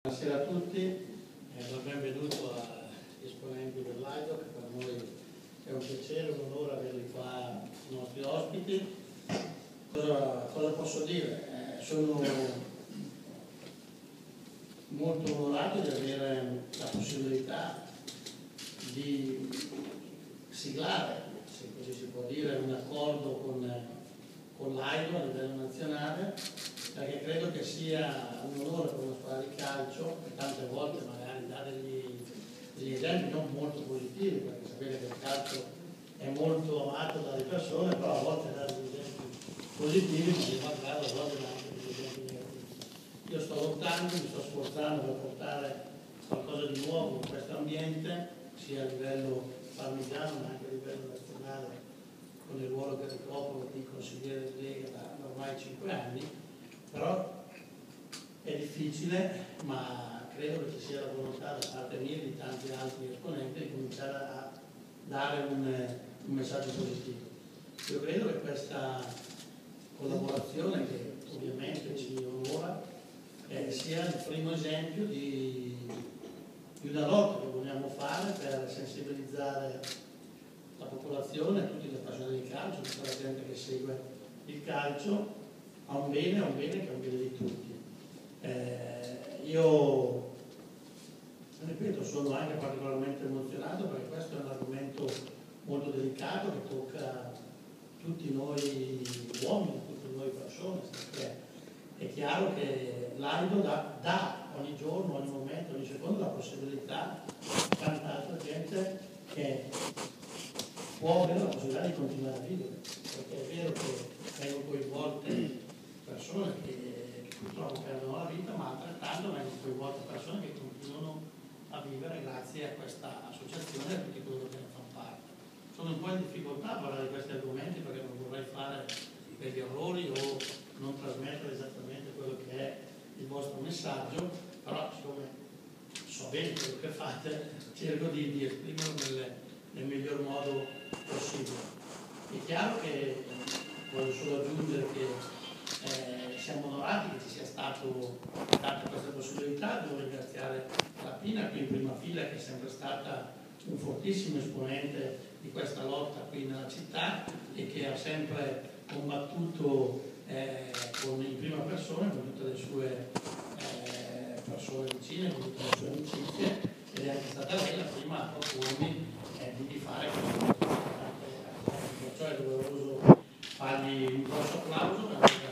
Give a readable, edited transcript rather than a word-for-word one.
Buonasera a tutti, benvenuto agli esponenti dell'AIDO, che per noi è un piacere, un onore averli qua i nostri ospiti. Cosa posso dire? Sono molto onorato di avere la possibilità di siglare, se così si può dire, un accordo con l'AIDO a livello nazionale, perché credo che sia un onore per una squadra di calcio, che tante volte magari dà degli esempi non molto positivi, perché sapete che il calcio è molto amato dalle persone, però a volte dà degli esempi positivi, ma di magari a volte dà anche degli esempi negativi. Io sto lottando, mi sto sforzando per portare qualcosa di nuovo in questo ambiente, sia a livello parmigiano ma anche a livello nazionale, con il ruolo che ricopro di consigliere di Lega da ormai 5 anni. Però è difficile, ma credo che ci sia la volontà da parte mia e di tanti altri esponenti di cominciare a dare un messaggio positivo. Io credo che questa collaborazione, che ovviamente ci onora, sia il primo esempio di una lotta che vogliamo fare per sensibilizzare la popolazione, tutti gli appassionati di calcio, tutta la gente che segue il calcio, a un bene che è un bene di tutti. Io, ripeto, sono anche particolarmente emozionato perché questo è un argomento molto delicato che tocca tutti noi uomini, tutte noi persone, perché è chiaro che l'AIDO dà ogni giorno, ogni momento, ogni secondo la possibilità a tanta altra gente che può avere la possibilità di continuare a vivere, perché è vero che vengono coinvolte persone che purtroppo perdono la vita, ma altrettanto vengono coinvolte persone che continuano a vivere grazie a questa associazione e a tutti coloro che ne fanno parte. Sono un po' in difficoltà a parlare di questi argomenti perché non vorrei fare degli errori o non trasmettere esattamente quello che è il vostro messaggio, però siccome so bene quello che fate, cerco di esprimerlo nel miglior modo possibile. È chiaro che voglio solo aggiungere che siamo onorati che ci sia stato data questa possibilità. Devo ringraziare la Pina qui in prima fila, che è sempre stata un fortissimo esponente di questa lotta qui nella città e che ha sempre combattuto in prima persona con tutte le sue persone vicine, con tutte le sue amicizie, ed è anche stata lei la prima a propormi di fare questo. Perciò è doveroso fargli un grosso applauso.